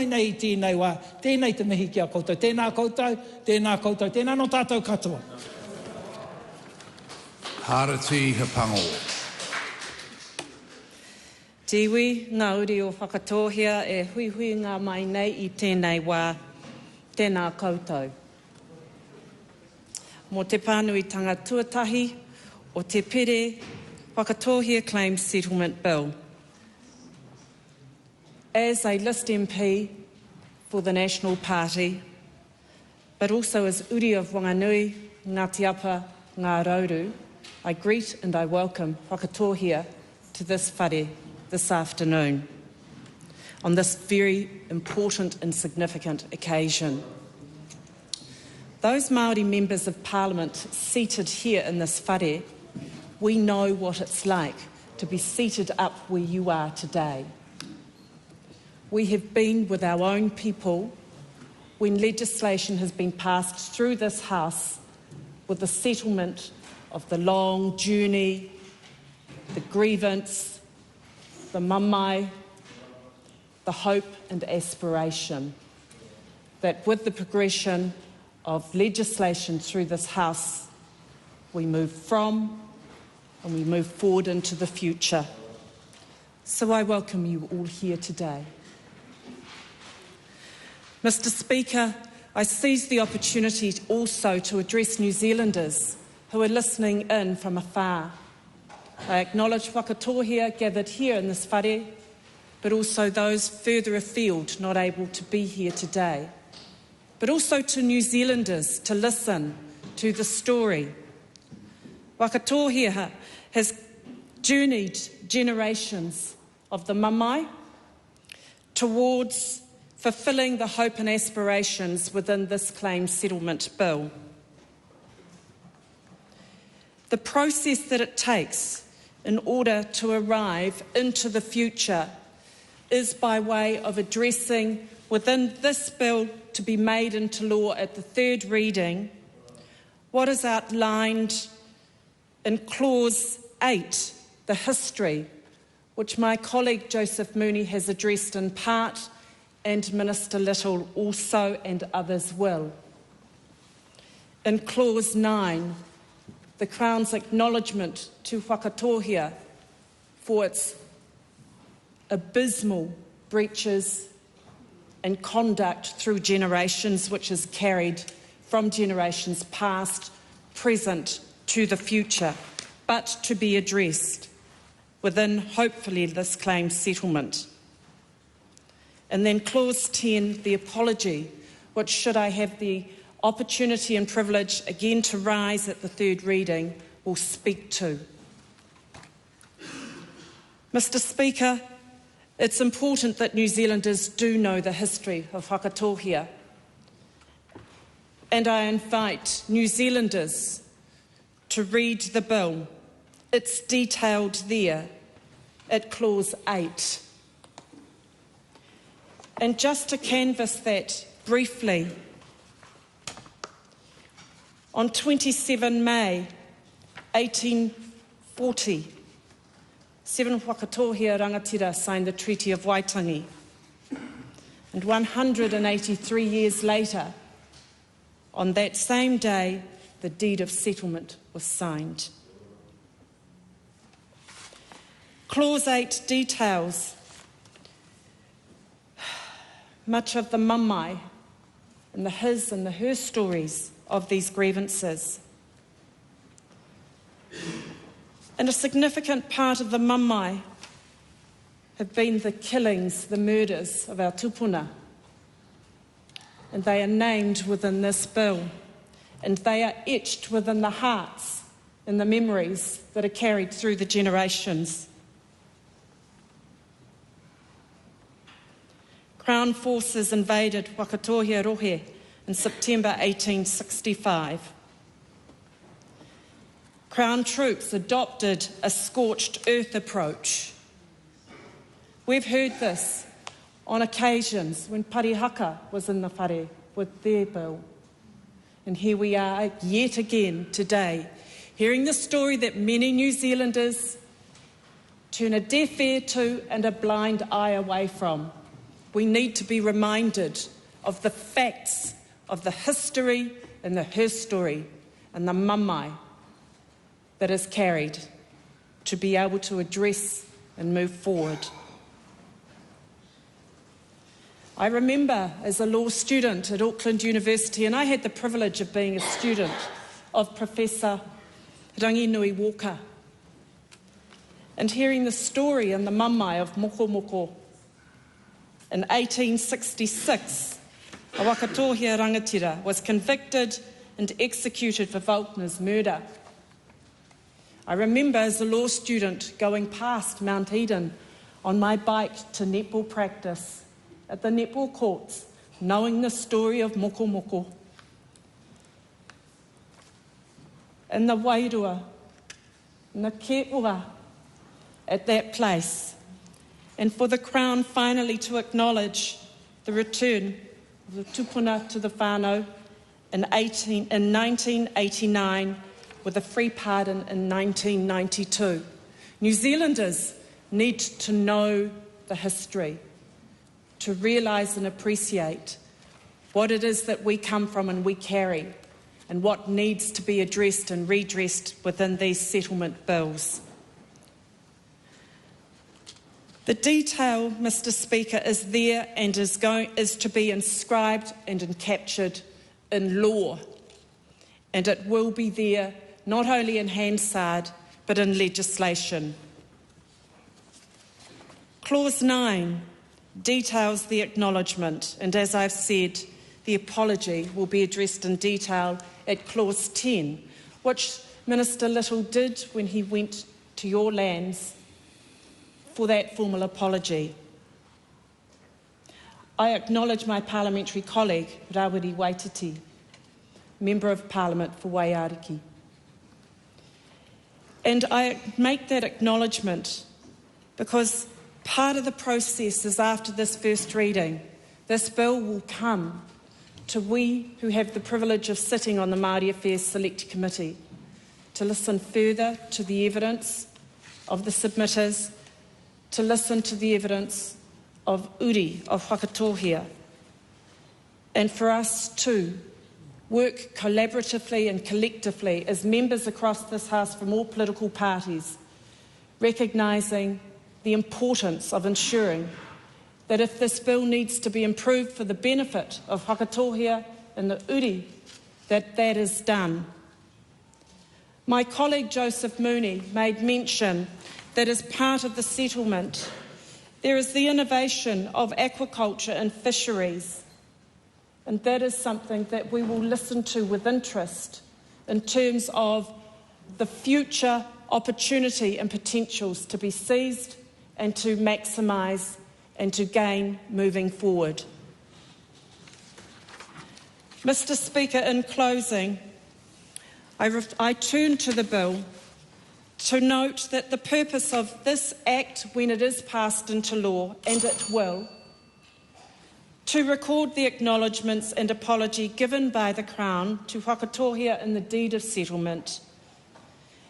nei I tēnei wā, tēnei te mihi ki a koutou, tēnā koutou, tēnā no tātou katoa. Harete, Hipango. Tiwi, ngā uri o Whakatōhea e hui ngā mai nei I tēnei wā, tēnā koutou. Mō te pānuitanga tuatahi o te pere Whakatōhea Claims Settlement Bill. As a list MP for the National Party, but also as uri of Wanganui, Ngāti Apa, Ngā Rauru, I greet and I welcome Whakatōhea to this whare this afternoon on this very important and significant occasion. Those Māori members of Parliament seated here in this whare, we know what it's like to be seated up where you are today. We have been with our own people when legislation has been passed through this House with the settlement of the long journey, the grievance, the mamai, the hope and aspiration that with the progression of legislation through this House, we move from and we move forward into the future. So I welcome you all here today. Mr. Speaker, I seize the opportunity also to address New Zealanders who are listening in from afar. I acknowledge Whakatōhea gathered here in this whare, but also those further afield not able to be here today. But also to New Zealanders to listen to the story. Whakatōhea has journeyed generations of the mamai towards fulfilling the hope and aspirations within this claim settlement bill. The process that it takes in order to arrive into the future is by way of addressing within this bill to be made into law at the third reading what is outlined in Clause 8, the history, which my colleague Joseph Mooney has addressed in part, and Minister Little also, and others will. In Clause 9, the Crown's acknowledgement to Whakatōhea for its abysmal breaches and conduct through generations, which is carried from generations past, present to the future, but to be addressed within, hopefully, this claim settlement. And then Clause 10, the apology, which, should I have the opportunity and privilege again to rise at the third reading, will speak to. Mr. Speaker, it's important that New Zealanders do know the history of Whakatōhea. And I invite New Zealanders to read the bill. It's detailed there at Clause 8. And just to canvass that briefly, on 27 May 1840, 7 Whakatōhea rangatira signed the Treaty of Waitangi. And 183 years later, on that same day, the deed of settlement was signed. Clause 8 details much of the mamai and the his and the her stories of these grievances. And a significant part of the mamai have been the killings, the murders of our tupuna. And they are named within this bill. And they are etched within the hearts and the memories that are carried through the generations. Crown forces invaded Whakatōhea Rohe in September 1865. Crown troops adopted a scorched earth approach. We've heard this on occasions when Parihaka was in the whare with their bill. And here we are yet again today, hearing the story that many New Zealanders turn a deaf ear to and a blind eye away from. we need to be reminded of the facts of the history and the her story and the mamae that is carried to be able to address and move forward. I remember as a law student at Auckland University, and I had the privilege of being a student of Professor Ranginui Walker, and hearing the story and the mamae of Moko Moko. In 1866, a Whakatōhea rangatira was convicted and executed for Faulkner's murder. I remember as a law student going past Mount Eden on my bike to netball practice at the netball courts, knowing the story of Moko Moko and the wairua and the ke'ua at that place, and for the Crown finally to acknowledge the return of the tupuna to the whānau in 1989 with a free pardon in 1992. New Zealanders need to know the history, to realise and appreciate what it is that we come from and we carry, and what needs to be addressed and redressed within these settlement bills. The detail, Mr. Speaker, is there and is to be inscribed and captured in law, and it will be there not only in Hansard but in legislation. Clause 9 details the acknowledgement, and as I've said, the apology will be addressed in detail at Clause 10, which Minister Little did when he went to your lands for that formal apology. I acknowledge my parliamentary colleague, Rawiri Waititi, Member of Parliament for Waiariki. And I make that acknowledgement because part of the process is after this first reading, this bill will come to we who have the privilege of sitting on the Māori Affairs Select Committee to listen further to the evidence of the submitters, to listen to the evidence of uri, of Whakatōhea, and for us to work collaboratively and collectively as members across this House from all political parties, recognising the importance of ensuring that if this bill needs to be improved for the benefit of Whakatōhea and the uri, that is done. My colleague Joseph Mooney made mention that as part of the settlement, there is the innovation of aquaculture and fisheries, and that is something that we will listen to with interest in terms of the future opportunity and potentials to be seized and to maximise and to gain moving forward. Mr. Speaker, in closing, I turn to the bill to note that the purpose of this Act, when it is passed into law, and it will, to record the acknowledgements and apology given by the Crown to Whakatōhea in the deed of settlement,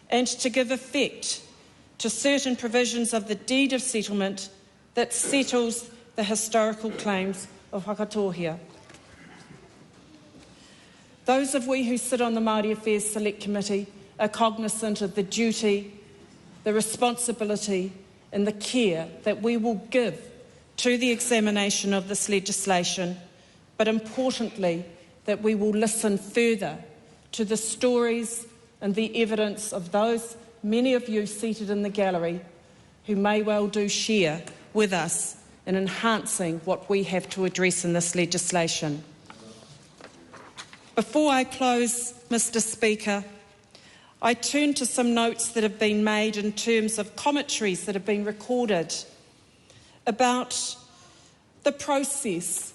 and to give effect to certain provisions of the deed of settlement that settles the historical claims of Whakatōhea. Those of we who sit on the Māori Affairs Select Committee are cognisant of the duty, the responsibility and the care that we will give to the examination of this legislation, but importantly that we will listen further to the stories and the evidence of those, many of you seated in the gallery, who may well do share with us in enhancing what we have to address in this legislation. Before I close, Mr. Speaker, I turn to some notes that have been made in terms of commentaries that have been recorded about the process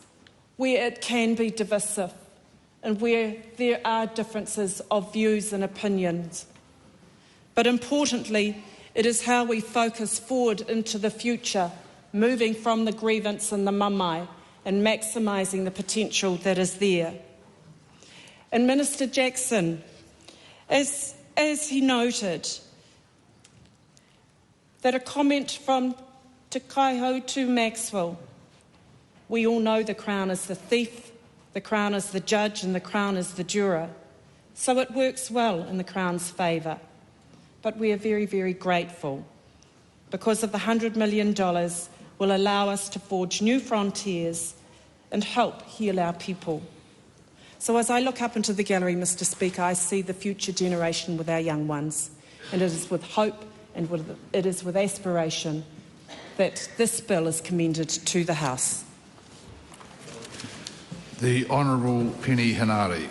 where it can be divisive and where there are differences of views and opinions. But importantly, it is how we focus forward into the future, moving from the grievance and the mamae and maximising the potential that is there. And Minister Jackson, as he noted, that a comment from Te Kaiho to Maxwell We all know the Crown is the thief, the Crown is the judge, and the Crown is the juror. So it works well in the Crown's favour. But we are very, very grateful because of the $100 million will allow us to forge new frontiers and help heal our people. So as I look up into the gallery, Mr. Speaker, I see the future generation with our young ones. And it is with hope and it is with aspiration that this bill is commended to the House. The Honourable Penny Henare.